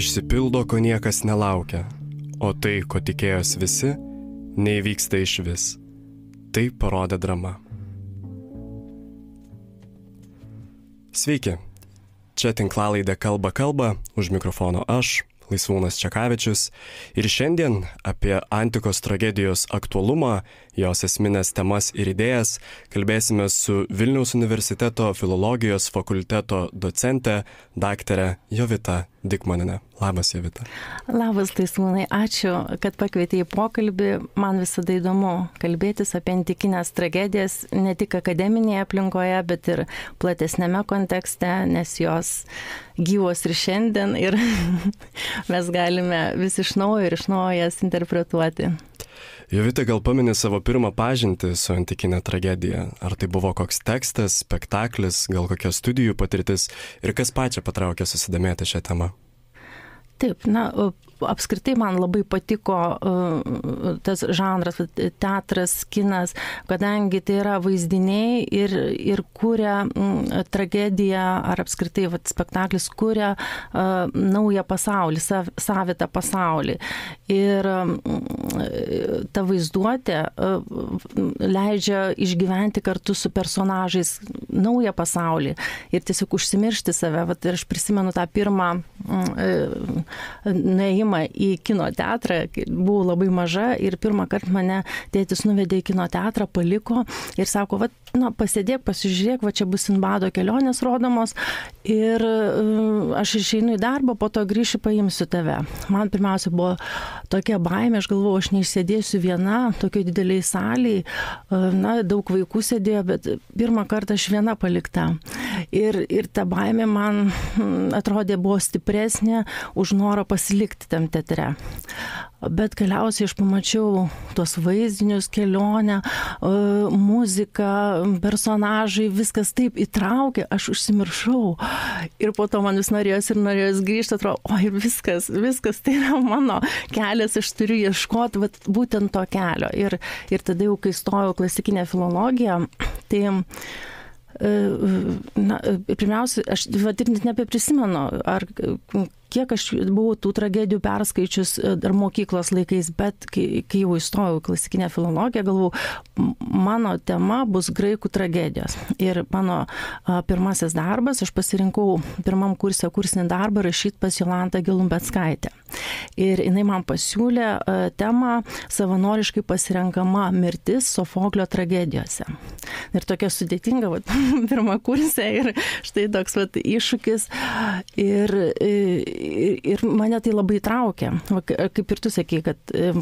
išsipildo, ko niekas nelaukia, o tai, ko tikėjos visi, neįvyksta išvis. Tai parodė drama. Sveiki, čia tinklalaidė Kalba, už mikrofono aš, Laisvūnas Čekavičius, ir šiandien apie antikos tragedijos aktualumą, jos esminės temas ir idėjas kalbėsime su Vilniaus universiteto filologijos fakulteto docente daktare Jovita Dikmoniene. Labas, Jovita. Labas, Laisvūnai. Ačiū, kad pakvietei į pokalbį. Man visada įdomu kalbėtis apie antikinės tragedijas ne tik akademinėje aplinkoje, bet ir platesnėme kontekste, nes jos gyvos ir šiandien ir mes galime vis iš naujo jas interpretuoti. Jovita, gal pamini savo pirmą pažintį su antikinė tragedija? Ar tai buvo koks tekstas, spektaklis, gal kokia studijų patirtis ir kas pačią patraukė susidomėti šią temą? Taip, apskritai man labai patiko tas žanras, teatras, kinas, kadangi tai yra vaizdiniai ir kuria tragediją ar apskritai spektaklis kuria naują pasaulį, savitą pasaulį. Ir ta vaizduotė leidžia išgyventi kartu su personažais naują pasaulį ir tiesiog užsimiršti save. Ir aš prisimenu tą pirmą nuėjimą į kino teatrą, buvau labai maža ir pirmą kartą mane tėtis nuvedė į kino teatrą, paliko ir sako, pasėdėk, pasižiūrėk, čia bus Sinbado kelionės rodomos ir aš išeinu į darbą, po to grįšiu, paimsiu tave. Man pirmiausia buvo tokia baimė, aš galvojau, aš neišsėdėsiu viena, tokio dideliai saliai, daug vaikų sėdėjo, bet pirmą kartą aš viena palikta. Ir ta baimė man atrodė buvo stipresnė už norą pasilikti tam teatre. Bet galiausiai aš pamačiau tuos vaizdinius, kelionę, muziką, personažai, viskas taip įtraukė, aš užsimiršau. Ir po to man vis norėjos grįžti, atrodo, viskas, tai yra mano kelias, aš turiu ieškoti būtent to kelio. Ir tada jau, kai stojau klasikinę filologiją, tai pirmiausia, aš net nebeprisimenu, ar kiek aš buvau tų tragedijų perskaičius dar mokyklos laikais, bet kai jau įstojau į klasikinę filologiją, galvojau, mano tema bus graikų tragedijos. Ir mano pirmasis darbas, aš pasirinkau pirmam kursinį darbą rašyti pas Jolantą Gelumbeckaitę. Ir jinai man pasiūlė temą savanoriškai pasirenkama mirtis Sofoklio tragedijose. Ir tokia sudėtinga, pirmą kursę ir štai toks iššūkis. Ir mane tai labai traukė. Kaip ir tu sakei, kad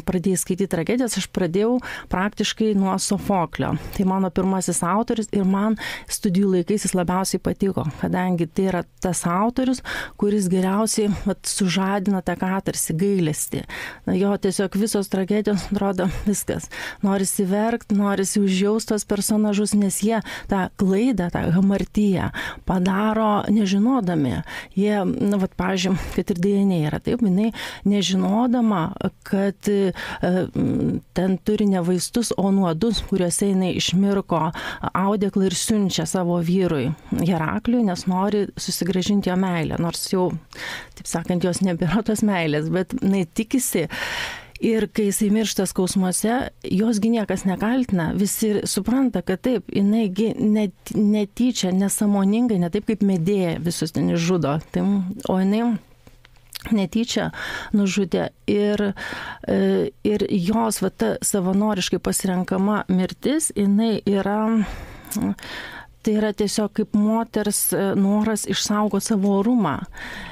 pradėjai skaityti tragedijas, aš pradėjau praktiškai nuo Sofoklio. Tai mano pirmasis autorius ir man studijų laikais jis labiausiai patiko, kadangi tai yra tas autorius, kuris geriausiai sužadina tą katarsį, gailestį. Jo tiesiog visos tragedijos, atrodo, viskas. Norisi verkti, norisi užjausti tos personažus, nes jie tą klaidą, tą hamartiją padaro nežinodami. Jie, pavyzdžiui, kad ir Dėjanė yra taip, jinai nežinodama, kad ten turi ne vaistus, o nuodus, kuriuose jinai išmirko audeklą ir siunčia savo vyrui Herakliui, nes nori susigrąžinti jo meilę, nors jau, taip sakant, jos nebėra tos meilės, bet jinai tikisi. Ir kai jisai miršta skausmuose, josgi niekas nekaltina, visi supranta, kad taip, jinai netyčia, nesąmoningai, ne taip kaip Medėja visus ten žudo, o jinai netyčia nužudė ir jos ta savanoriškai pasirenkama mirtis, jinai yra, tai yra tiesiog kaip moters noras išsaugoti savo orumą.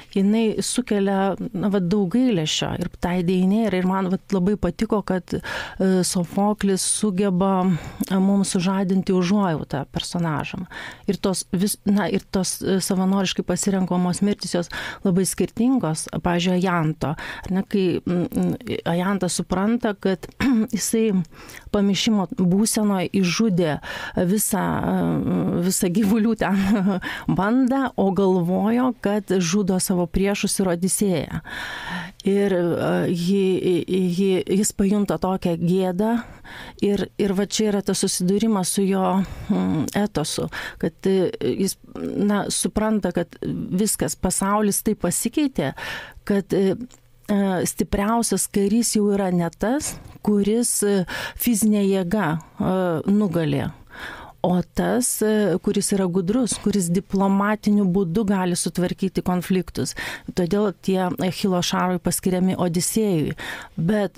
Jinai sukelia daug gailesčio ir tai Dėjanė ir man labai patiko, kad Sofoklis sugeba mums sužadinti užuojautą personažam. Ir tos savanoriškai pasirenkamos mirtis jos labai skirtingos. Pavyzdžiui, Ajanto. Kai Ajantas supranta, kad jisai pamišimo būsenoje išžudė visą gyvulių ten bandą, o galvojo, kad žudo savo priešus ir Odisėją. Ir jis pajunta tokią gėdą ir va čia yra tas susidūrimas su jo etosu, kad jis supranta, kad viskas, pasaulis taip pasikeitė, kad stipriausias karys jau yra ne tas, kuris fizinė jėga nugalė, o tas, kuris yra gudrus, kuris diplomatiniu būdu gali sutvarkyti konfliktus. Todėl tie Achilo šarvai paskiriami Odisėjui. Bet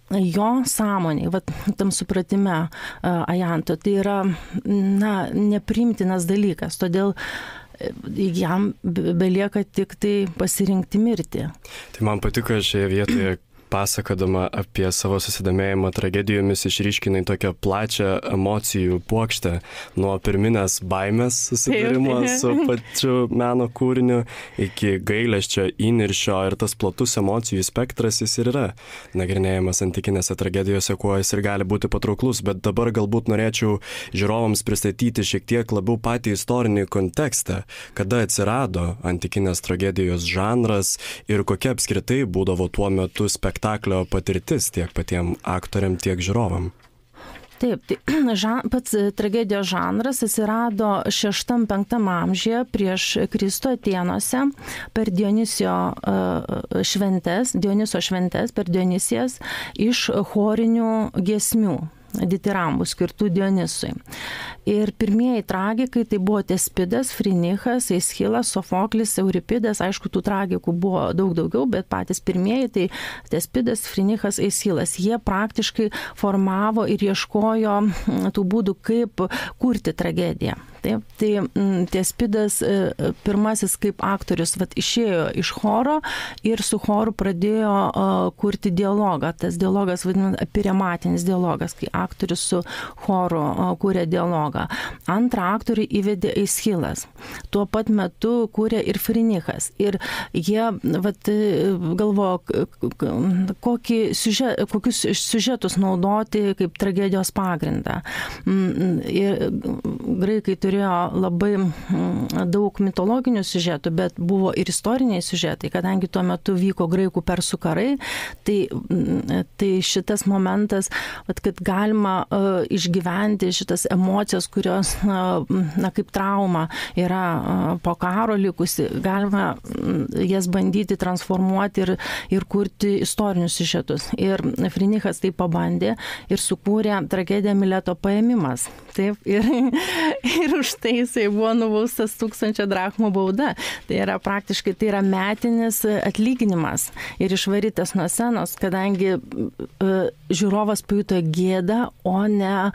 jo sąmonė, tam supratime Ajanto, tai yra nepriimtinas dalykas. Todėl jam belieka tik tai pasirinkti mirtį. Tai man patiko šioje vietoje, pasakodama apie savo susidomėjimą tragedijomis, išryškinai tokią plačią emocijų puokštę nuo pirminės baimės susidūrimo su pačiu meno kūriniu iki gailesčio, įniršio, ir tas platus emocijų spektras jis ir yra nagrinėjamas antikinėse tragedijose, kuo jis ir gali būti patrauklus. Bet dabar galbūt norėčiau žiūrovams pristatyti šiek tiek labiau patį istorinį kontekstą, kada atsirado antikinės tragedijos žanras ir kokia apskritai būdavo tuo metu spektaklio patirtis tiek patiem aktoriam, tiek žiūrovam. Taip, tai pats tragedijos žanras atsirado 6-5 amžiuje prieš Kristų Atėnuose per Dioniso šventes, per Dionisijas iš chorinių giesmių, ditirambų skirtų Dionisui. Ir pirmieji tragikai tai buvo Tespidas, Frinichas, Eischilas, Sofoklis, Euripidas. Aišku, tų tragikų buvo daug daugiau, bet patys pirmieji tai Tespidas, Frinichas, Eischilas. Jie praktiškai formavo ir ieškojo tų būdų, kaip kurti tragediją. Taip, tai Tespidas pirmasis kaip aktorius išėjo iš choro ir su choru pradėjo kurti dialogą. Tas dialogas vadinamas epirematinis dialogas, kai aktorius su choru kūrė dialogą. Antrą aktorių įvedė Eischilas. Tuo pat metu kūrė ir Frinichas. Ir jie galvojo, kokius siužetus naudoti kaip tragedijos pagrindą. Ir graikai turėjo labai daug mitologinių siužetų, bet buvo ir istoriniai siužetai, kadangi tuo metu vyko graikų persų karai, tai šitas momentas, kad galima išgyventi šitas emocijas, kurios kaip trauma yra po karo likusi, galima jas bandyti transformuoti ir kurti istorinius siužetus. Ir Frinichas tai pabandė ir sukūrė tragediją Mileto paėmimas. Taip, ir už tai jisai buvo nubaustas 1000 drachmų bauda. Tai yra praktiškai metinis atlyginimas ir išvarytas nuo scenos, kadangi žiūrovas pajuto gėdą, o ne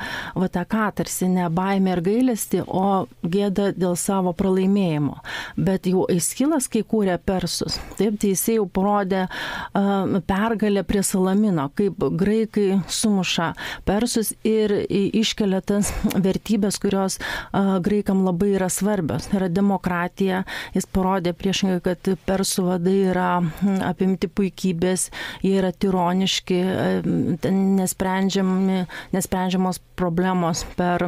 tą katarsi, ne baimę ir gailestį, o gėdą dėl savo pralaimėjimo. Bet jau Eischilas, kai kūrė persus, taip, tai jisai jau parodė pergalę prie Salamino, kaip graikai sumuša persus ir iškelia tas vertybės, kurios graikam labai yra svarbios. Yra demokratija, jis parodė priešingai, kad persų vadai yra apimti puikybės, jie yra tironiški, nesprendžiamos problemos per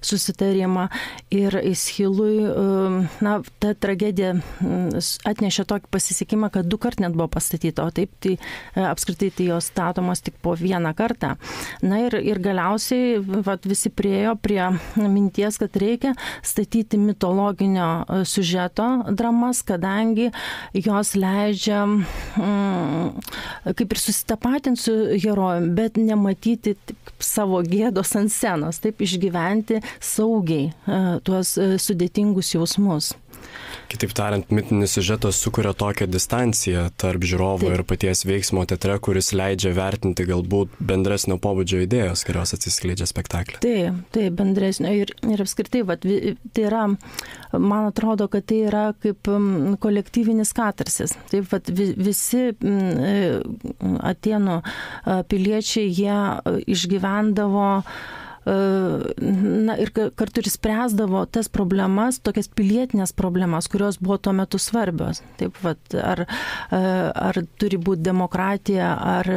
susitarimą. Ir Eischilui, ta tragedija atnešė tokį pasisekimą, kad 2 kart net buvo pastatyta, o taip tai apskritai tai jos statomos tik po 1 kartą. Na ir galiausiai visi priėjo prie minties, kad reikia statyti mitologinio siužeto dramas, kadangi jos leidžia kaip ir susitapatinti su herojumi, bet nematyti savo gėdos ant scenos, taip išgyventi saugiai tuos sudėtingus jausmus. Kitaip tariant, mitinis siužetas sukuria tokią distanciją tarp žiūrovo ir paties veiksmo teatre, kuris leidžia vertinti galbūt bendresnio pobūdžio idėjos, kurios atsiskleidžia spektaklį. Taip, bendresnio. Ir apskritai, tai yra, man atrodo, kad tai yra kaip kolektyvinis katarsis. Taip, visi Atėnų piliečiai, jie išgyvendavo ir kartu ir spręsdavo tas problemas, tokias pilietinės problemas, kurios buvo tuo metu svarbios. Taip, ar turi būti demokratija, ar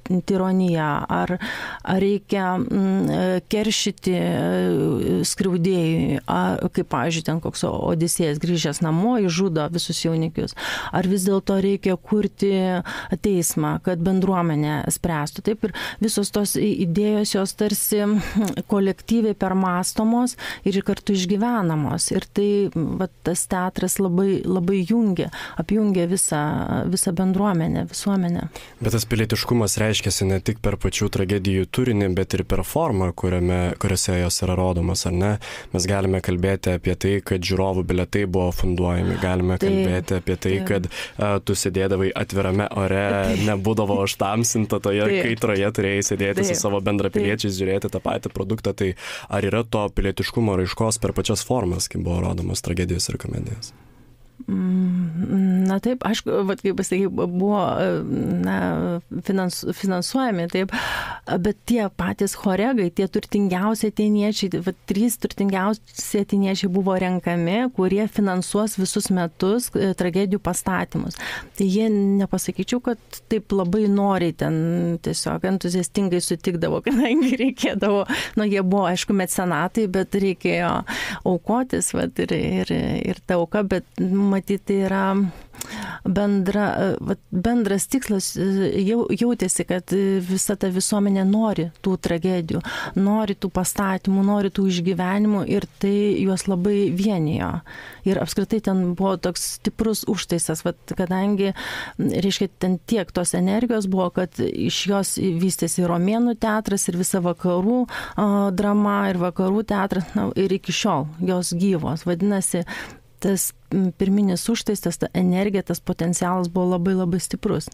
tironiją, ar reikia keršyti skriaudėjui, kaip, pavyzdžiui, ten koks Odisėjas grįžęs namo, išžudo visus jaunikius, ar vis dėlto reikia kurti teismą, kad bendruomenė spręstų. Taip, ir visos tos idėjos jos tarsi kolektyviai permastomos ir kartu išgyvenamos. Ir tai, tas teatras labai, labai apjungia visą bendruomenę, visuomenę. Bet tas pilietiškumas reiškiasi ne tik per pačių tragedijų turinį, bet ir per formą, kuriuose jos yra rodomos, ar ne? Mes galime kalbėti apie tai, kad žiūrovų bilietai buvo funduojami, galime kalbėti apie tai, kad tu sėdėdavai atvirame ore, nebūdavo užtamsinta toje kaitroje, turėjai sėdėti su savo bendrapiliečiais, žiūrėti tą patį produktą. Tai ar yra to pilietiškumo raiškos per pačias formas, kaip buvo rodomos tragedijos ir komedijos? Na taip, aišku, kaip pasakai, buvo finansuojami, taip, bet tie patys choregai, tie turtingiausi atėniečiai, 3 turtingiausi atėniečiai buvo renkami, kurie finansuos visus metus tragedijų pastatymus. Tai jie, nepasakyčiau, kad taip labai noriai ten tiesiog entuziastingai sutikdavo, kadangi reikėdavo, jie buvo, aišku, mecenatai, bet reikėjo aukotis, ir ta auka, bet matyti, tai yra bendras tikslas, jautėsi, kad visa ta visuomenė nori tų tragedijų, nori tų pastatymų, nori tų išgyvenimų ir tai juos labai vienijo. Ir apskritai ten buvo toks stiprus užtaisas, kadangi, reiškia, ten tiek tos energijos buvo, kad iš jos vystėsi romėnų teatras ir visa vakarų drama ir vakarų teatras, ir iki šiol jos gyvos. Vadinasi, tas pirminis užtaisas, ta energija, tas potencialas buvo labai, labai stiprus.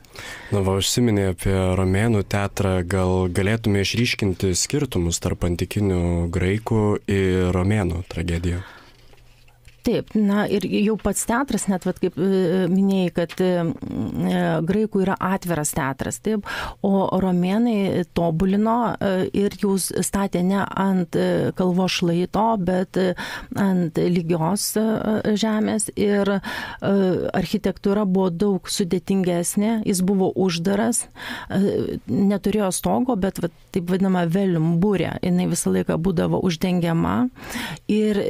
Užsiminė apie romėnų teatrą, gal galėtume išryškinti skirtumus tarp antikinių graikų ir romėnų tragedijų? Taip, ir jau pats teatras, net kaip minėjai, kad graikų yra atviras teatras, taip, o romėnai tobulino ir jau statė ne ant kalvos šlaito, bet ant lygios žemės ir architektūra buvo daug sudėtingesnė, jis buvo uždaras, neturėjo stogo, bet taip vadinama velium burė, jinai visą laiką būdavo uždengiama ir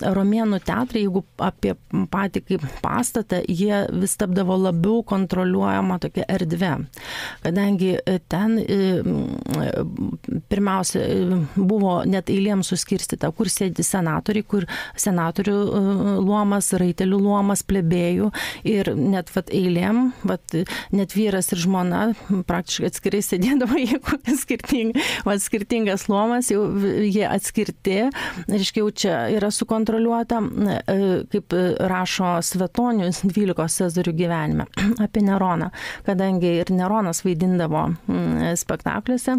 romėnų teatras, jeigu apie patį kaip pastatą, jie vis tapdavo labiau kontroliuojama tokia erdvė. Kadangi ten pirmiausia buvo net eilėm suskirstyta, kur sėdi senatoriai, kur senatorių luomas, raitelių luomas, plebėjų ir net eilėm, net vyras ir žmona praktiškai atskirai sėdėdavo, jeigu skirtingas luomas, jau jie atskirti, reiškia, jau čia yra sukontroliuota, kaip rašo Svetonius 12 Cezarių gyvenime apie Neroną, kadangi ir Neronas vaidindavo spektakliuose,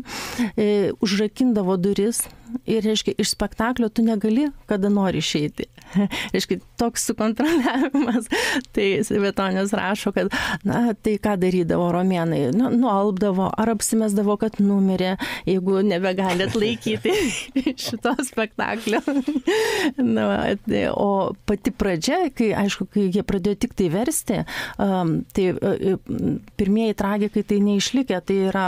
užrakindavo duris ir, reiškia, iš spektaklio tu negali kada nori išeiti. Reiškia, toks sukontroliavimas. Tai Svetonius rašo, kad, tai ką darydavo romėnai? Nualpdavo ar apsimesdavo, kad numirė, jeigu nebegali atlaikyti šito spektaklio. O pati pradžia, kai jie pradėjo tik tai versti, tai pirmieji tragikai tai neišlikę, tai yra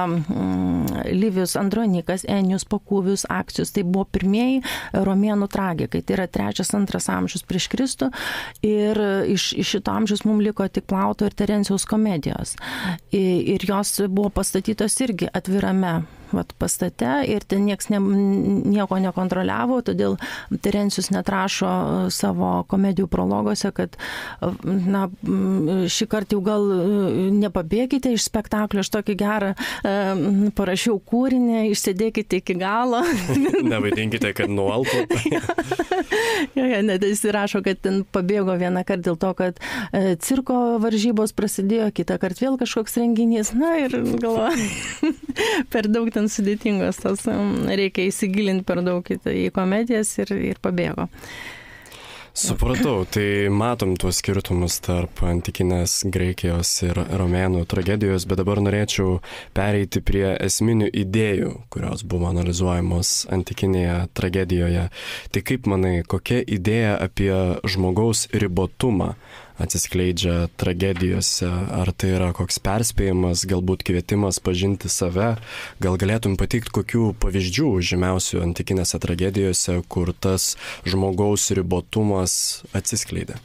Livijus Andronikas, Enijus Pakuvius, Akcijus, tai buvo pirmieji romėnų tragikai, tai yra 3-2 amžius prieš Kristų ir iš šito amžiaus mums liko tik Plauto ir Terencijaus komedijos. Ir jos buvo pastatytos irgi atvirame pastate ir ten nieko nekontroliavo, todėl Terencijus net rašo savo komedijų prologose, kad šį kartą jau gal nepabėkite iš spektaklio, aš tokį gerą parašiau kūrinį, išsėdėkite iki galo. Nevaidinkite, kad nualpo. Net jis rašo, kad ten pabėgo vieną kartą dėl to, kad cirko varžybos prasidėjo, kitą kartą vėl kažkoks renginys, ir galvoju, per daug ten sudėtingos, reikia įsigilinti per daug į komedijas ir pabėgo. Supratau, tai matom tuos skirtumus tarp antikinės Graikijos ir romėnų tragedijos, bet dabar norėčiau pereiti prie esminių idėjų, kurios buvo analizuojamos antikinėje tragedijoje. Tai kaip manai, kokia idėja apie žmogaus ribotumą atsiskleidžia tragedijose? Ar tai yra koks perspėjimas, galbūt kvietimas pažinti save? Gal galėtum pateikti kokių pavyzdžių žymiausių antikinėse tragedijose, kur tas žmogaus ribotumas atsiskleidė?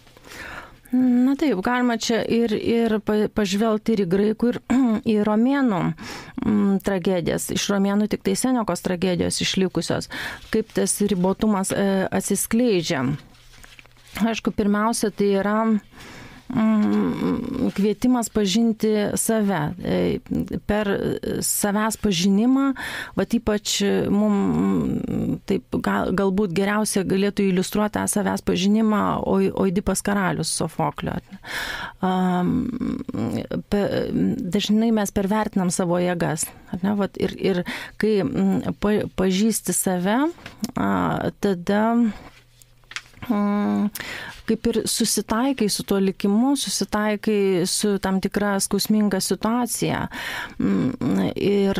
Na taip, galima čia ir pažvelgti ir į graikų, ir į romėnų tragedijas. Iš romėnų tik tai Senekos tragedijos išlikusios, kaip tas ribotumas atsiskleidžia. Aišku, pirmiausia, tai yra kvietimas pažinti save. Per savęs pažinimą, ypač mums taip galbūt geriausia galėtų iliustruoti tą savęs pažinimą Oidipas karalius Sofoklio. Dažnai mes pervertinam savo jėgas. Ir kai pažįsti save, tada kaip ir susitaikai su tuo likimu, susitaikai su tam tikra skausminga situacija. Ir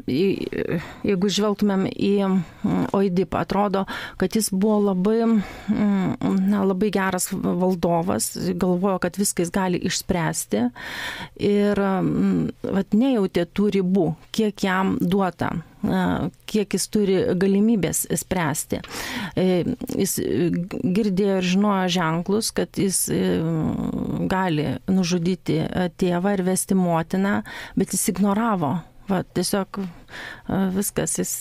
jeigu žvelgtumėm į Oidipą, atrodo, kad jis buvo labai geras valdovas, galvojo, kad viskas gali išspręsti ir nejautė tų ribų, kiek jam duota, kiek jis turi galimybės spręsti. Jis girdėjo ir žinojo ženklus, kad jis gali nužudyti tėvą ir vesti motiną, bet jis ignoravo. Tiesiog viskas, jis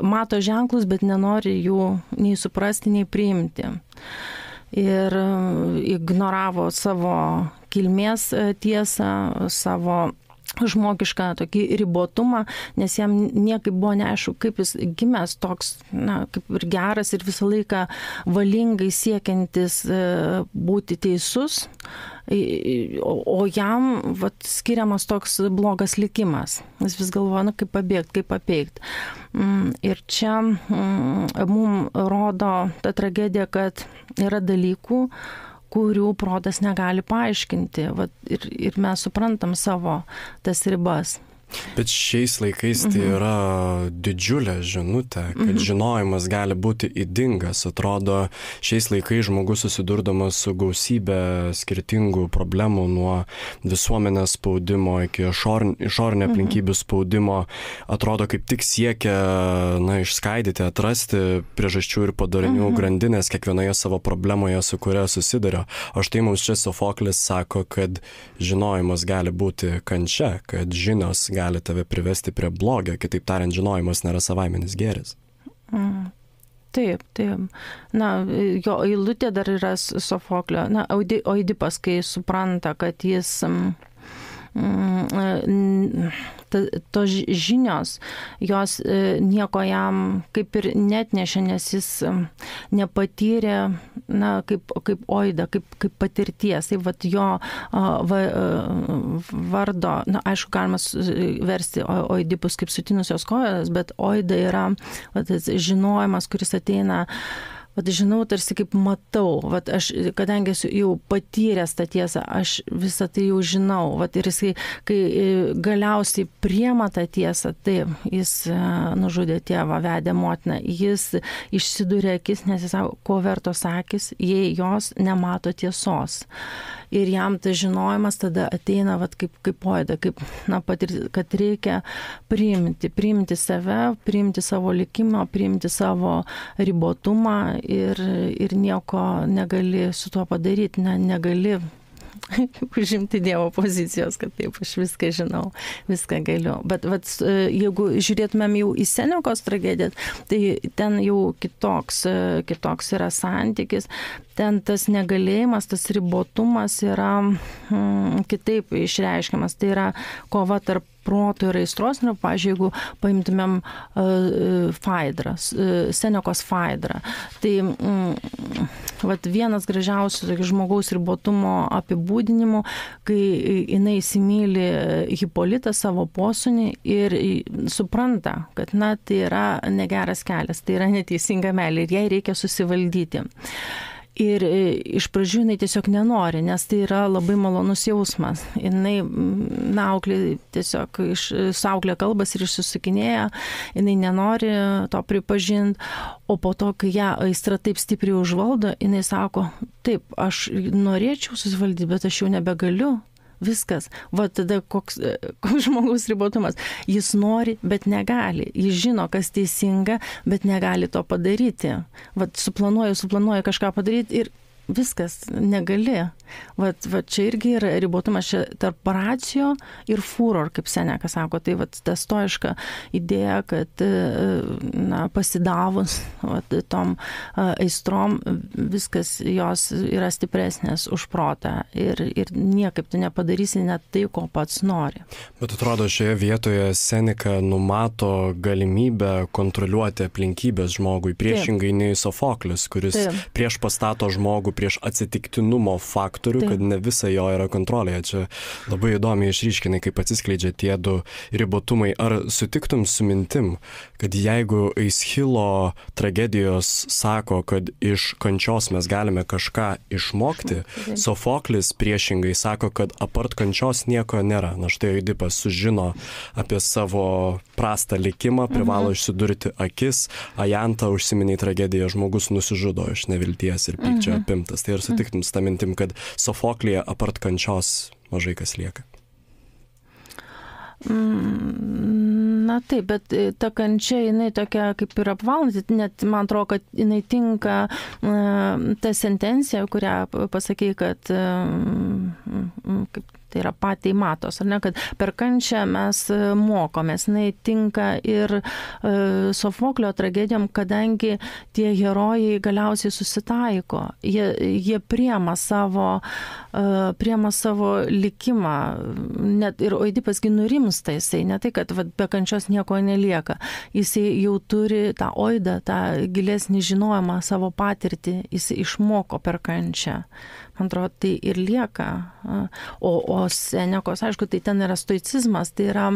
mato ženklus, bet nenori jų nei suprasti, nei priimti. Ir ignoravo savo kilmės tiesą, savo žmogišką tokį ribotumą, nes jam niekaip buvo neaišku, kaip jis gimęs toks, kaip ir geras ir visą laiką valingai siekiantis būti teisus, o jam skiriamas toks blogas likimas. Jis vis galvoja, kaip pabėgti, kaip apeikti. Ir čia mums rodo ta tragedija, kad yra dalykų, kurių protas negali paaiškinti. Ir mes suprantam savo tas ribas. Bet šiais laikais tai yra didžiulė žinutė, kad žinojimas gali būti ydingas. Atrodo, šiais laikais žmogus susidurdamas su gausybė skirtingų problemų, nuo visuomenės spaudimo iki išorinio aplinkybių spaudimo, atrodo kaip tik siekia išskaidyti, atrasti priežasčių ir padarinių grandinės kiekvienoje savo problemoje, su kuria susiduria. O štai mums čia Sofoklis sako, kad žinojimas gali būti kančia, kad žinios gali tave privesti prie blogio, kitaip tariant, žinojimas nėra savaiminis gėris. Taip. Jo eilutė dar yra Sofoklio. Oidipas, kai supranta, kad jis tos žinios, jos nieko jam kaip ir netnešė, nes jis nepatyrė, kaip Oida, kaip patirties. Tai jo vardo, aišku, galima versti Oidipus kaip sutinusios kojos, bet Oida yra žinojimas, kuris ateina. Žinau, tarsi kaip matau, aš, kadangi esu jau patyręs tą tiesą, aš visą tai jau žinau, ir jisai, kai galiausiai priema tą tiesą, taip, jis nužudė tėvą, vedė motiną, jis išsidūrė akis, nes jis sako, ko vertos akis, jei jos nemato tiesos. Ir jam tas žinojimas tada ateina kaip Oida, kad reikia priimti save, priimti savo likimą, priimti savo ribotumą ir nieko negali su tuo padaryti, negali užimti Dievo pozicijos, kad taip, aš viską žinau, viską galiu. Bet jeigu žiūrėtumėm jau į Senekos tragediją, tai ten jau kitoks yra santykis. Ten tas negalėjimas, tas ribotumas yra kitaip išreiškiamas. Tai yra kova tarp proto ir aistros. Pavyzdžiui, jeigu paimtumėm Faidrą, Senekos Faidrą, tai vienas gražiausių žmogaus ribotumo apibūdinimų, kai jinai įsimyli Hipolitą, savo posūnį, ir supranta, kad tai yra negeras kelias, tai yra neteisinga meilė ir jai reikia susivaldyti. Ir iš pradžių jinai tiesiog nenori, nes tai yra labai malonus jausmas. Jinai, auklė tiesiog su auklė kalbas ir išsisukinėja, jinai nenori to pripažinti, o po to, kai ją aistra taip stipriai užvaldo, jinai sako, taip, aš norėčiau susivaldyti, bet aš jau nebegaliu. Viskas. Va tada koks žmogaus ribotumas. Jis nori, bet negali. Jis žino, kas teisinga, bet negali to padaryti. Va suplanuoju kažką padaryti ir viskas, negali. Va čia irgi yra ribotumas tarp racio ir furor, kaip Seneka sako. Tai va ta stoiška idėja, kad pasidavus tom aistrom, viskas jos yra stipresnės už protą ir niekaip tu nepadarysi net tai, ko pats nori. Bet atrodo, šioje vietoje Seneka numato galimybę kontroliuoti aplinkybės žmogui, priešingai nei Sofoklis, kuris prieš pastato žmogų prieš atsitiktinumo faktorių, kad ne visa jo yra kontrolėje. Čia labai įdomiai išryškinai, kaip atsiskleidžia tie du ribotumai. Ar sutiktum su mintim, kad jeigu Eschilo tragedijos sako, kad iš kančios mes galime kažką išmokti, Sofoklis priešingai sako, kad apart kančios nieko nėra. Na štai Oidipas sužino apie savo prastą likimą, privalo išsidurti akis, Ajanta užsiminė tragediją, žmogus nusižudo iš nevilties ir pykčio apimtas. Tai ir sutiktum su tą mintim, kad Sofoklyje apart kančios mažai kas lieka. Na taip, bet ta kančia, jinai tokia kaip ir apvalanti, net man atrodo, kad jinai tinka ta sentencija, kurią pasakei, kad kaip tai yra patai matos, ar ne, kad per kančią mes mokomės. Jinai tinka ir Sofoklio tragedijom, kadangi tie herojai galiausiai susitaiko. Jie priema savo likimą. Net ir Oidipas nurimsta jisai, ne tai, kad be kančios nieko nelieka. Jisai jau turi tą oidą, tą gilesnį žinojimą, savo patirtį, jisai išmoko per kančią. Man atrodo, tai ir lieka. O Senekos, aišku, tai ten yra stoicizmas, tai yra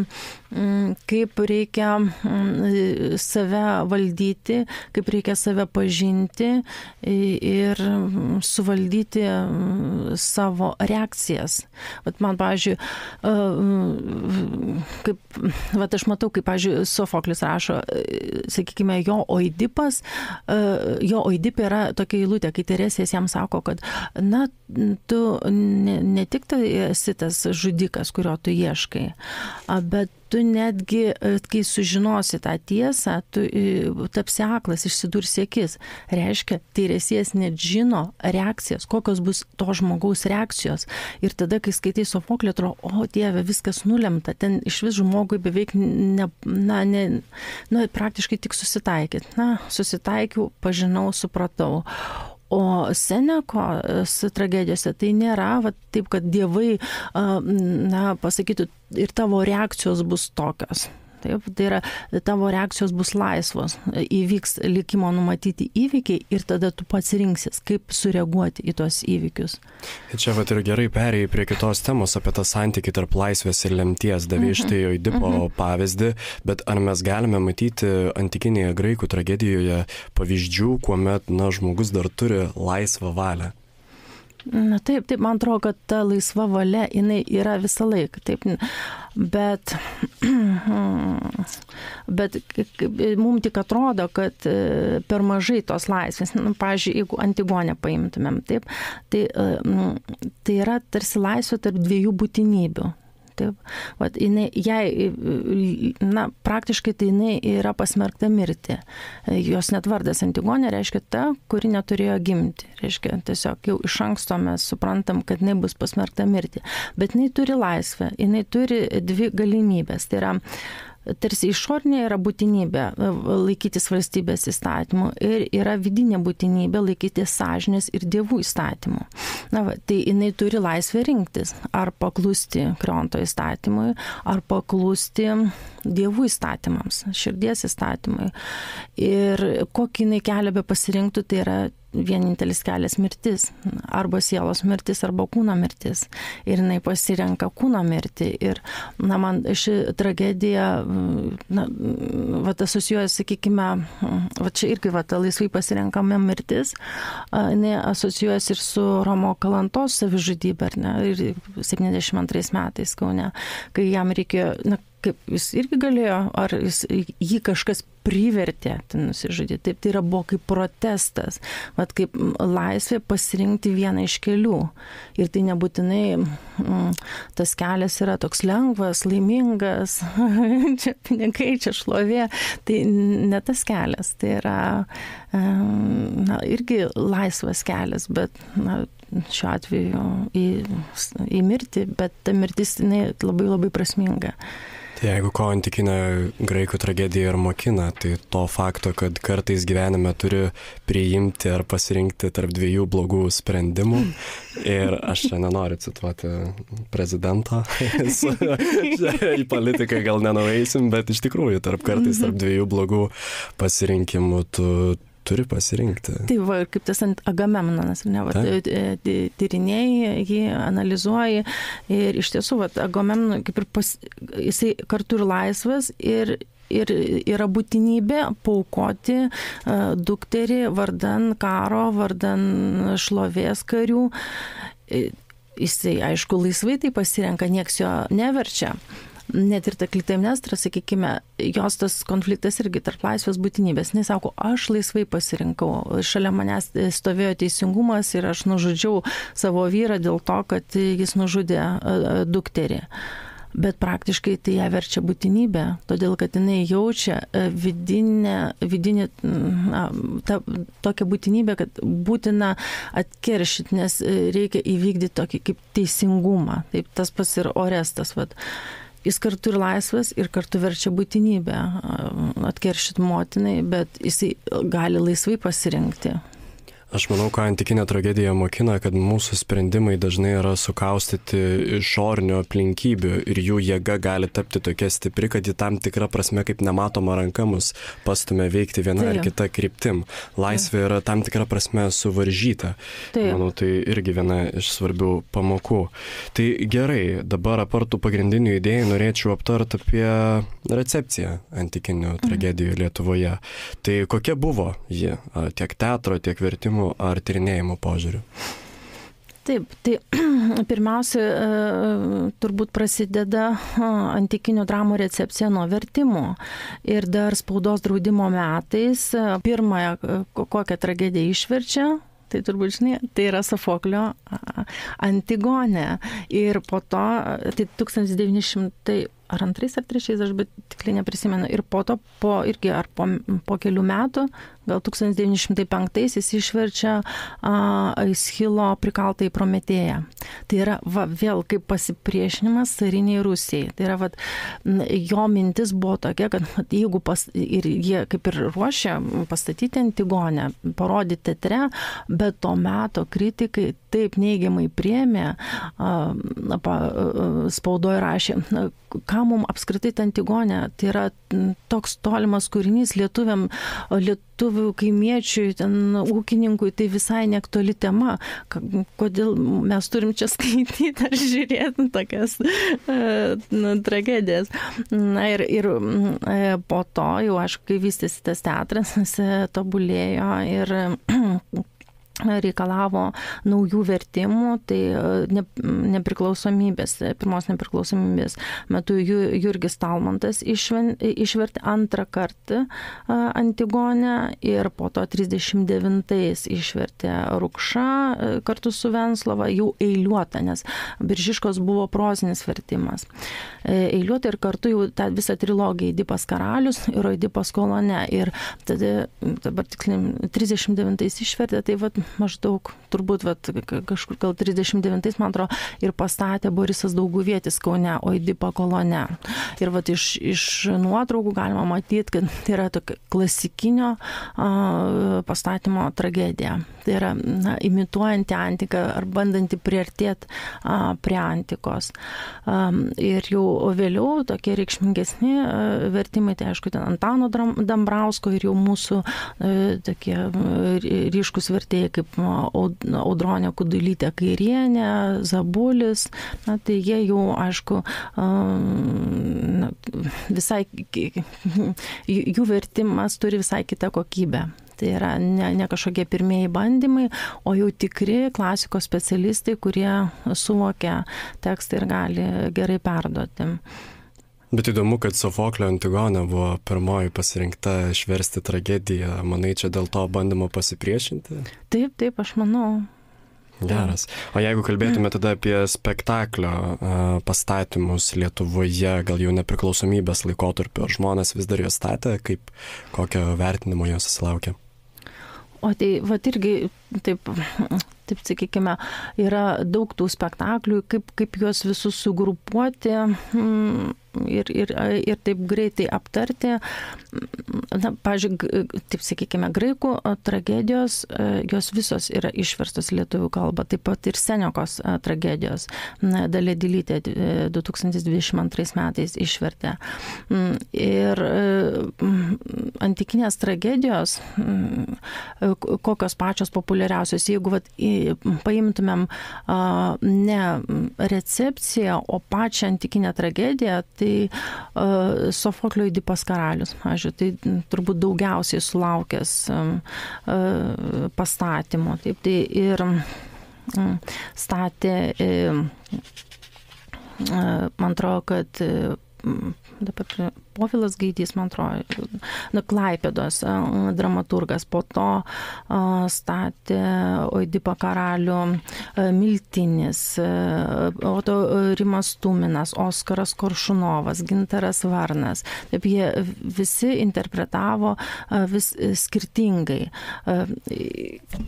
kaip reikia save valdyti, kaip reikia save pažinti ir suvaldyti savo reakcijas. Vat man, pavyzdžiui, aš matau, kaip, pavyzdžiui, Sofoklis rašo, sakykime, jo Oidipė yra tokia eilutė, kai Teresės jam sako, kad, na, tu ne tik tai esi tas žudikas, kurio tu ieškai, bet tu netgi, kai sužinosi tą tiesą, tu tapsi aklas, išsidursi akis. Reiškia, Teresės net žino reakcijas, kokios bus to žmogaus reakcijos. Ir tada, kai skaitai Sofoklį, atrodo, o Dieve, viskas nulemta, ten iš vis žmogui beveik praktiškai tik susitaikyt. Susitaikiau, pažinau, supratau. O Senekos tragedijose tai nėra taip, kad dievai, pasakytų, ir tavo reakcijos bus tokios. Taip, tai yra, tavo reakcijos bus laisvos, įvyks likimo numatyti įvykiai ir tada tu pats rinksis, kaip sureaguoti į tuos įvykius. Čia ir gerai perėjai prie kitos temos apie tą santykį tarp laisvės ir lemties. Davė štai Oidipo pavyzdį, bet ar mes galime matyti antikinėje graikų tragedijoje pavyzdžių, kuomet žmogus dar turi laisvą valią? Na taip, man atrodo, kad ta laisva valia, jinai yra visą laiką, taip, bet mums tik atrodo, kad per mažai tos laisvės, pavyzdžiui, jeigu Antigonę paimtumėm, taip, tai yra tarsi laisvė tarp dviejų būtinybių. Taip. Praktiškai tai jinai yra pasmerkta mirti. Jos net vardas Antigonė reiškia ta, kuri neturėjo gimti. Reiškia, tiesiog jau iš anksto mes suprantam, kad jinai bus pasmerkta mirti. Bet jinai turi laisvę, jinai turi dvi galimybės. Tai yra tarsi išorinė yra būtinybė laikytis valstybės įstatymų ir yra vidinė būtinybė laikytis sąžinės ir dievų įstatymų. Tai jinai turi laisvę rinktis, ar paklusti Kreonto įstatymui, ar paklusti dievų įstatymams, širdies įstatymui. Ir kokį jinai kelią be pasirinktų, tai yra vienintelis kelias mirtis. Arba sielos mirtis, arba kūno mirtis. Ir jinai pasirenka kūno mirtį. Ir man ši tragedija asocijuoja, sakykime, čia irgi laisvai pasirenkama mirtis, jinai asocijuojas ir su Romo Kalantos savižudybė, ir 72 metais Kaune, kai jam reikėjo, kaip jis irgi galėjo, ar jį kažkas privertė nusižudyti. Taip, tai buvo kaip protestas, kaip laisvė pasirinkti vieną iš kelių. Ir tai nebūtinai tas kelias yra toks lengvas, laimingas, čia pinigai, čia šlovė. Tai ne tas kelias, tai yra irgi laisvas kelias, bet šiuo atveju į mirtį, bet ta mirtis labai labai prasminga. Tai jeigu ko antikinė graikų tragedija ir mokina, tai to fakto, kad kartais gyvenime turi priimti ar pasirinkti tarp dviejų blogų sprendimų. Ir aš čia nenoriu cituoti prezidento, į politiką gal nenueisim, bet iš tikrųjų kartais tarp dviejų blogų pasirinkimų tu turi pasirinkti. Tai kaip tas Agamemnonas, tyrinėjai, jį analizuoji ir iš tiesų, Agamemnonas kaip ir jisai kartu ir laisvas ir yra būtinybė paaukoti dukterį vardan karo, vardan šlovės karių. Jisai, aišku, laisvai tai pasirenka, nieks jo neverčia. Net ir ta Klitemnestra, sakykime, jos tas konfliktas irgi tarp laisvės būtinybės. Jis sako, aš laisvai pasirinkau, šalia manęs stovėjo teisingumas ir aš nužudžiau savo vyrą dėl to, kad jis nužudė dukterį. Bet praktiškai tai ją verčia būtinybė, todėl kad jinai jaučia vidinį tokią būtinybę, kad būtina atkeršyti, nes reikia įvykdyti tokį kaip teisingumą. Taip, tas pats ir Orestas, Jis kartu ir laisvas, ir kartu verčia būtinybę atkeršyti motinai, bet jisai gali laisvai pasirinkti. Aš manau, ką antikinė tragedija mokina, kad mūsų sprendimai dažnai yra sukaustyti išorinių aplinkybių ir jų jėga gali tapti tokia stipri, kad į tam tikrą prasme kaip nematoma ranka mus pastumia veikti viena ar kita kryptim. Laisvė yra tam tikrą prasme suvaržyta. Manau, tai irgi viena iš svarbių pamokų. Tai gerai, dabar apart tų pagrindinių idėjų norėčiau aptarti apie recepciją antikinių tragedijų Lietuvoje. Tai kokia buvo ji? Tiek teatro, tiek vertimų ar tyrinėjimų požiūrių? Taip, tai pirmiausia, turbūt prasideda antikinių dramų recepcija nuo vertimų. Ir dar spaudos draudimo metais pirmąją kokią tragediją išverčia, tai turbūt žinai, tai yra Sofoklio Antigonė. Ir po to, tai 1900 ar 2 ar 3, aš bet tikrai neprisimenu. Ir po to, po kelių metų, gal 1905 išverčia Aischilo prikaltą į Prometėją. Tai yra vėl kaip pasipriešinimas cariniai Rusijai. Tai yra jo mintis buvo tokia, kad jeigu ir jie kaip ir ruošia pastatyti Antigonę, parodyti teatre, bet to meto kritikai taip neigiamai priėmė, spaudoje rašė, ką mums apskritai ta Antigonė, tai yra toks tolimas kūrinys lietuvių kaimiečiui, ūkininkui, tai visai neaktuali tema. Kodėl mes turim čia skaityti ar žiūrėti tokias tragedijas. Na ir po to jau, aišku, kai vystėsi tas teatras, tobulėjo ir reikalavo naujų vertimų, tai pirmos nepriklausomybės metu Jurgis Talmantas išvertė antrą kartą Antigonę ir po to 39 išvertė Rukša kartu su Venclova, jau eiliuota, nes Biržiškos buvo prozinis vertimas. Eiliuota ir kartu jau tą visą trilogiją Oidipas karalius ir Oidipas kolone. Ir tada, dabar tiksliai, 39 išvertė, tai maždaug, turbūt kažkur gal 39, man atrodo, ir pastatė Borisas Dauguvietis Kaune Oidipą kolone. Ir iš nuotraukų galima matyti, kad tai yra tokia klasikinio pastatymo tragedija. Tai yra imituojanti antiką ar bandanti priartėti prie antikos. Ir jau vėliau tokie reikšmingesni vertimai, tai aišku, ten Antano Dambrausko ir jau mūsų tokie ryškus vertėjai kaip Audronė Kudulytė Kairienė, Zabulis, tai jie jau, aišku, visai, jų vertimas turi visai kitą kokybę. Tai yra ne kažkokie pirmieji bandymai, o jau tikri klasikos specialistai, kurie suvokia tekstą ir gali gerai perduoti. Bet įdomu, kad Sofoklio Antigonė buvo pirmoji pasirinkta išversti tragediją. Manai, čia dėl to bandymo pasipriešinti? Taip, aš manau. Geras. O jeigu kalbėtume tada apie spektaklio pastatymus Lietuvoje, gal jau nepriklausomybės laikotarpio, žmonės vis dar juos statė, kokio vertinimo jos susilaukė? O tai irgi, taip sakykime, yra daug tų spektaklių, kaip juos visus sugrupuoti ir taip greitai aptarti. Pavyzdžiui, taip sakykime, graikų tragedijos, jos visos yra išverstos lietuvių kalba, taip pat ir Senekos tragedijos. Dalia Dilytė 2022 metais išvertė. Ir antikinės tragedijos, kokios pačios populiariausios, jeigu paimtumėm ne recepciją, o pačią antikinę tragediją, tai Sofoklio Oidipas karalius, tai turbūt daugiausiai sulaukęs pastatymo. Taip, tai ir statė, man atrodo, kad dabar Povilas Gaidys, man atrodo, Klaipėdos dramaturgas, po to statė Oidipą karalių Miltinis, Oto Rimas Tuminas, Oskaras Koršunovas, Gintaras Varnas. Taip, jie visi interpretavo vis skirtingai.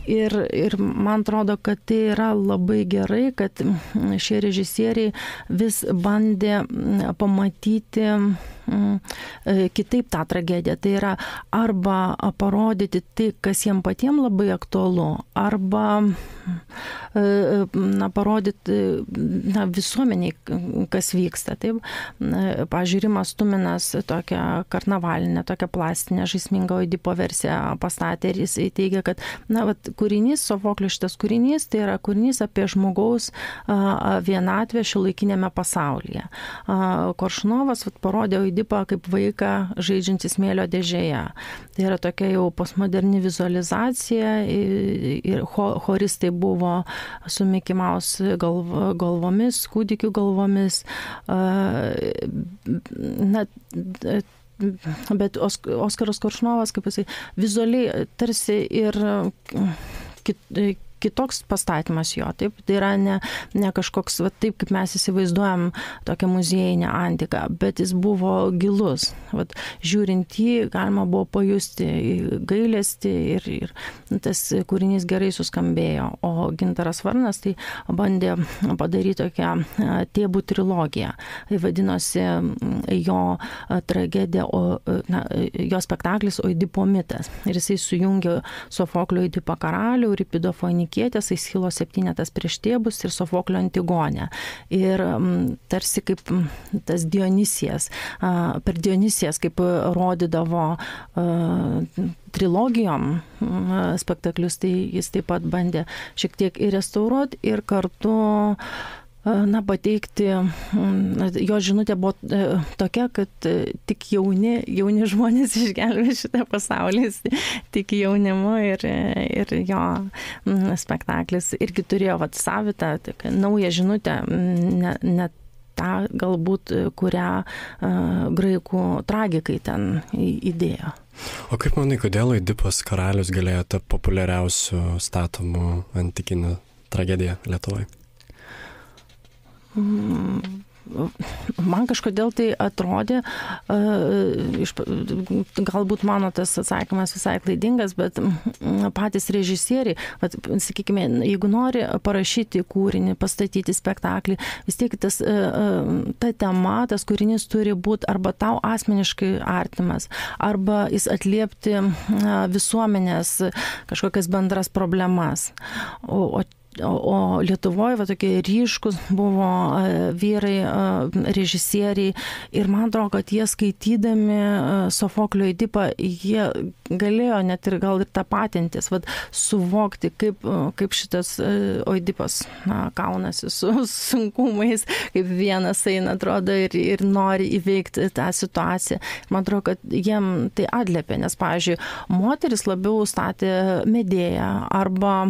Ir man atrodo, kad tai yra labai gerai, kad šie režisieriai vis bandė pamatyti kitaip tą tragediją. Tai yra arba parodyti tai, kas jiem patiem labai aktualu, arba parodyti visuomeniai, kas vyksta. Taip, pavyzdžiui, Rimas Tuminas tokią karnavalinę, tokią plastinę, žaismingą Oidipo versiją pastatė ir jis teigia, kad kūrinys, Sofoklio šitas kūrinys, tai yra kūrinys apie žmogaus vienatvę šiuolaikinėme pasaulyje. Koršunovas parodė Oidipą kaip vaiką žaidžiantį smėlio dėžėje. Tai yra tokia jau postmoderni vizualizacija ir choristai buvo su Mickey Mouse galvomis, kūdikių galvomis. Bet Oskaras Koršunovas, kaip jisai, vizualiai tarsi ir kitoks pastatymas jo, taip, tai yra ne kažkoks, taip kaip mes įsivaizduojam tokią muziejinę antiką, bet jis buvo gilus. Žiūrint jį, galima buvo pajusti gailestį ir tas kūrinys gerai suskambėjo. O Gintaras Varnas tai bandė padaryti tokią tėbų trilogiją. Tai vadinosi jo tragedija, jo spektaklis Oidipo mitas. Ir jisai sujungė Sofoklio Oidipą karalių, Euripido Foinikietes, Aischilo septynetas prieš tėbus ir Sofoklio Antigonę. Ir tarsi kaip tas Dionisijas, per Dionisijas, kaip rodydavo trilogijom spektaklius, tai jis taip pat bandė šiek tiek ir restauruoti ir kartu pateikti, jo žinutė buvo tokia, kad tik jauni žmonės išgelbės šitą pasaulį, tik jaunimu ir jo spektaklis irgi turėjo savitą naują žinutę, ne tą galbūt, kurią graikų tragikai ten įdėjo. O kaip manai, kodėl Oidipas karalius galėjo tapti populiariausių statomų antikinę tragediją Lietuvoje? man kažkodėl tai atrodė, galbūt mano tas atsakymas visai klaidingas, bet patys režisieriai, sakykime, jeigu nori parašyti kūrinį, pastatyti spektaklį, vis tiek ta tema, tas kūrinys turi būti arba tau asmeniškai artimas, arba jis atliepti visuomenės kažkokias bendras problemas. O Lietuvoje tokie ryškus buvo vyrai, režisieriai ir man atrodo, kad jie skaitydami Sofoklio Oidipą, jie galėjo net ir gal ir tapatintis, suvokti, kaip šitas Oidipas kaunasi su sunkumais, kaip vienas eina, atrodo, ir nori įveikti tą situaciją. Man atrodo, kad jiem tai atliepė, nes, pavyzdžiui, moteris labiau statė Medėją arba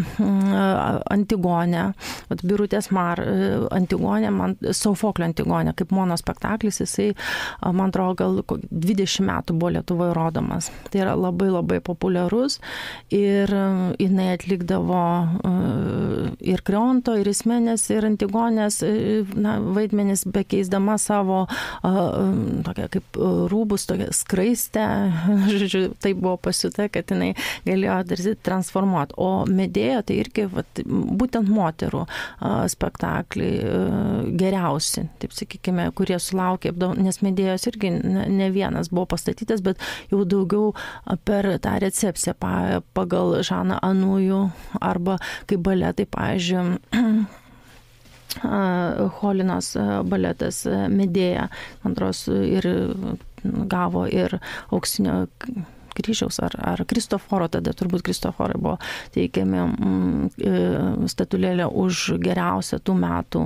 Antigonę, Birutės Mar, Antigonė, Sofoklio Antigonė, kaip monospektaklis, jisai, man atrodo, gal 20 metų buvo Lietuvoje rodomas. Tai yra labai labai populiarus ir jinai atlikdavo ir Kreonto, ir Ismenės, ir Antigonės vaidmenis, bekeisdama savo tokia kaip rūbus, tokia skraistę, žodžiu, tai buvo pasiūta, kad jinai galėjo transformuoti. O Medėja tai irgi būtent moterų spektakliai geriausi, taip sakykime, kurie sulaukė, nes Medėjos irgi ne vienas buvo pastatytas, bet jau daugiau per tą recepciją pagal Žaną Anujų arba kaip baletai, pavyzdžiui, Cholinos baletas Medėja, man atrodo, ir gavo ir auksinio kryžiaus ar Kristoforo, tada turbūt Kristoforai buvo teikiami statulėlę už geriausią tų metų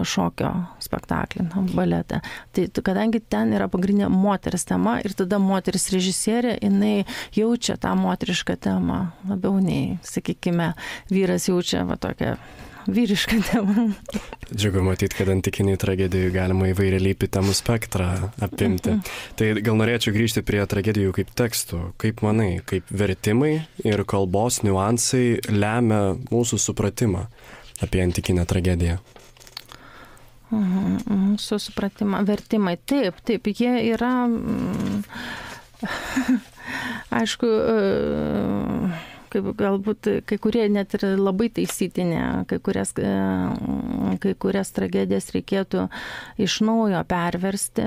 šokio spektaklį, baletą. Tai kadangi ten yra pagrindinė moters tema ir tada moteris režisierė, jinai jaučia tą moterišką temą labiau nei, sakykime, vyras jaučia tokią vyrišką temą. Džiugu matyti, kad antikiniai tragedijai galima įvairialypį temų spektrą apimti. Tai gal norėčiau grįžti prie tragedijų kaip tekstų. Kaip manai, kaip vertimai ir kalbos niuansai lemia mūsų supratimą apie antikinę tragediją? Mūsų supratimą, vertimai, taip, jie yra, aišku, galbūt kai kurie net ir labai taisytinė, kai kurias tragedijas reikėtų iš naujo perversti,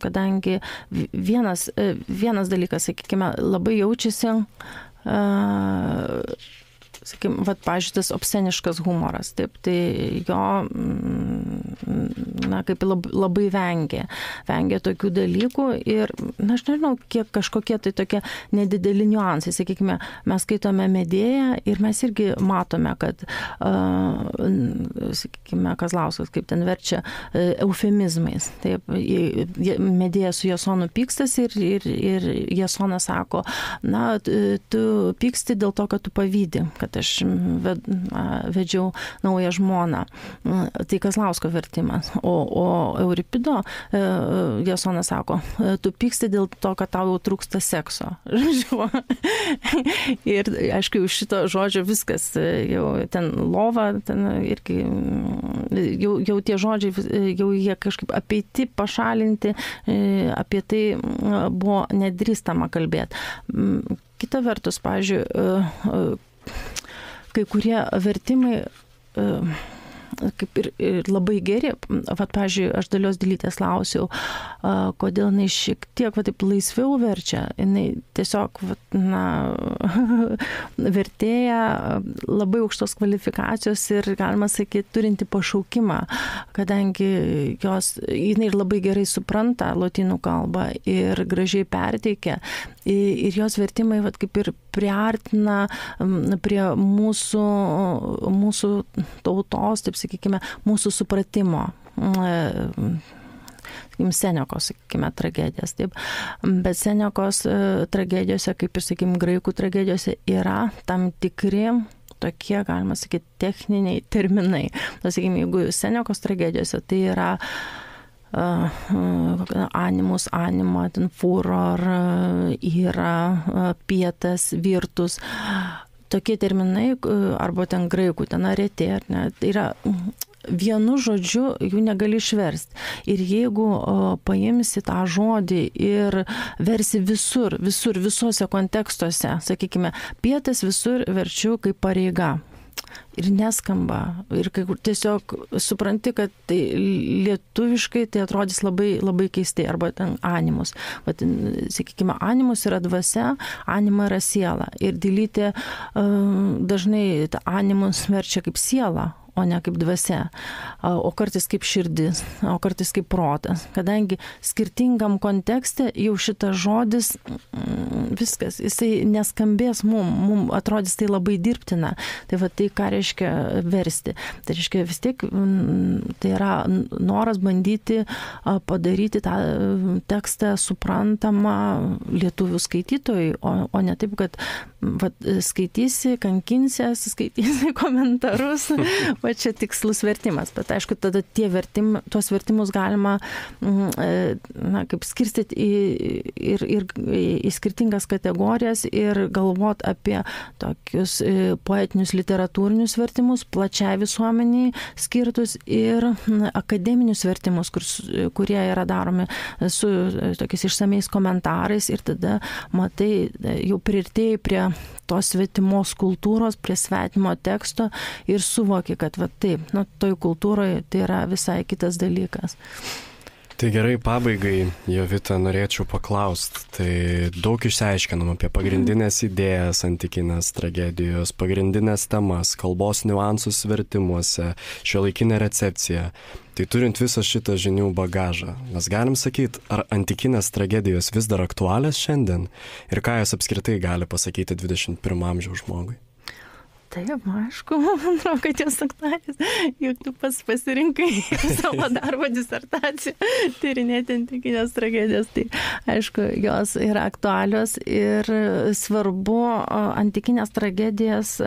kadangi vienas dalykas, sakykime, labai jaučiasi, sakykime, pavyzdžiui, tas obsceniškas humoras, taip, tai jo, kaip labai vengia tokių dalykų ir, aš nežinau, kiek kažkokie tai tokie nedideli niuansai, sakykime, mes skaitome Medėją ir mes irgi matome, kad, sakykime, Kazlauskas, kaip ten verčia, eufemizmais, taip, Medėja su Jasonu pykstas ir Jasonas sako, tu pyksti dėl to, kad tu pavydi, kad aš vedžiau naują žmoną. Tai Kazlausko vertimas. O Euripido Jasonas sako, tu pyksti dėl to, kad tau jau trūksta sekso. Ir aišku, už šito žodžio viskas, jau ten lova, ten irgi, jau tie žodžiai, jau jie kažkaip apeiti, pašalinti, apie tai buvo nedrįstama kalbėti. Kita vertus, pavyzdžiui, kai kurie vertimai kaip ir labai geri. Pavyzdžiui, aš Dalios Dilytės klausiau, kodėl jinai šiek tiek taip laisviau verčia. Jinai tiesiog vertėja labai aukštos kvalifikacijos ir, galima sakyti, turinti pašaukimą, kadangi jinai labai gerai supranta lotynų kalbą ir gražiai perteikia. Ir jos vertimai kaip ir priartina prie mūsų tautos, taip sakykime, mūsų supratimo. Senekos, sakykime, tragedijas. Taip. Bet Senekos tragedijose, kaip ir, sakykime, graikų tragedijose yra tam tikri tokie, galima sakyti, techniniai terminai. Sakykime, jeigu Senekos tragedijose tai yra animus, anima, ten furor, yra, pietas, virtus. Tokie terminai, arba ten graikų, ten aretė, tai yra vienu žodžiu jų negali išversti. Ir jeigu paimsi tą žodį ir versi visur, visuose kontekstuose, sakykime, pietas visur verčiu kaip pareiga. Ir neskamba. Ir kai tiesiog supranti, kad tai lietuviškai tai atrodys labai, labai keistai. Arba ten animus. Vat, sakykime, animus yra dvasia, anima yra siela. Ir Dilytė dažnai animus verčia kaip siela, o ne kaip dvasia, o kartais kaip širdis, o kartais kaip protas. Kadangi skirtingam kontekste jau šitas žodis, viskas, jisai neskambės mum atrodys tai labai dirbtina. Tai va tai, ką reiškia versti. Tai reiškia vis tiek, tai yra noras bandyti padaryti tą tekstą suprantamą lietuvių skaitytojui, o ne taip, kad va, skaitysi, kankinsies, skaitysi komentarus. Va čia tikslus vertimas, bet aišku, tada tuos vertimus galima kaip skirstyti į skirtingas kategorijas ir galvot apie tokius poetinius literatūrinius vertimus, plačiai visuomeniai skirtus ir akademinius vertimus, kurie yra daromi su tokiais išsamiais komentarais ir tada matai, jau priartėjai prie tos svetimos kultūros, prie svetimo teksto ir suvoki, kad va taip, toj kultūroje tai yra visai kitas dalykas. Tai gerai, pabaigai, Jovita, norėčiau paklausti. Tai daug išsiaiškinam apie pagrindinės idėjas antikinės tragedijos, pagrindinės temas, kalbos niuansus vertimuose, šiuolaikinę recepciją. Tai turint visą šitą žinių bagažą, mes galim sakyti, ar antikinės tragedijos vis dar aktualios šiandien ir ką jos apskritai gali pasakyti 21 amžiaus žmogui? Taip, aišku, man atrodo, kad jos aktualios, juk tu pasirinkai savo darbo disertaciją tyrinėti antikinės tragedijas, tai aišku, jos yra aktualios ir svarbu antikinės tragedijas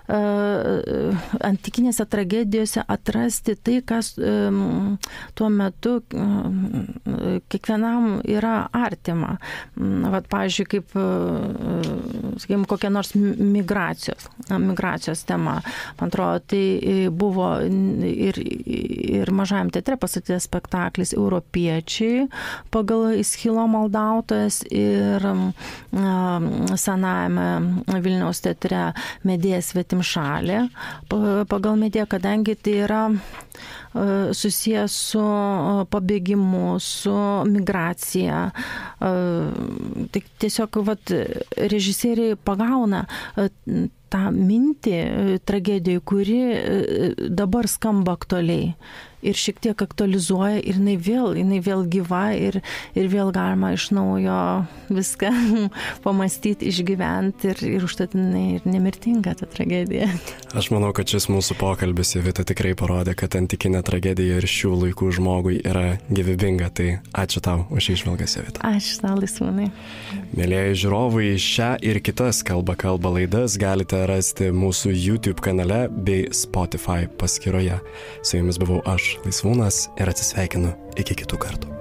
antikinėse tragedijose atrasti tai, kas tuo metu kiekvienam yra artima. Vat, pavyzdžiui, kaip, sakykime, kokia nors migracijos tema. Man atrodo, tai buvo ir Mažajam teatre pastatytas spektaklis Europiečiai pagal Eschilo maldautojas ir senajame Vilniaus teatre Medėja svetimšalė pagal Medėją, kadangi tai yra susijęs su pabėgimu, su migracija. Tiesiog režisieriai pagauna tą mintį tragedijai, kuri dabar skamba aktualiai ir šiek tiek aktualizuoja ir jinai vėl gyva ir vėl galima iš naujo viską pamastyti, išgyventi ir užtat jinai ir nemirtinga ta tragedija. Aš manau, kad šis mūsų pokalbis, Jovita, tikrai parodė, kad antikinė tragedija ir šių laikų žmogui yra gyvybinga. Tai ačiū tau už įžvalgas, Jovita. Ačiū tau, Laisvūnai. Mėlėjai žiūrovai, šią ir kitas Kalba laidas galite rasti mūsų YouTube kanale bei Spotify paskyroje. Su jumis buvau aš, Laisvūnas, ir atsisveikinu iki kitų kartų.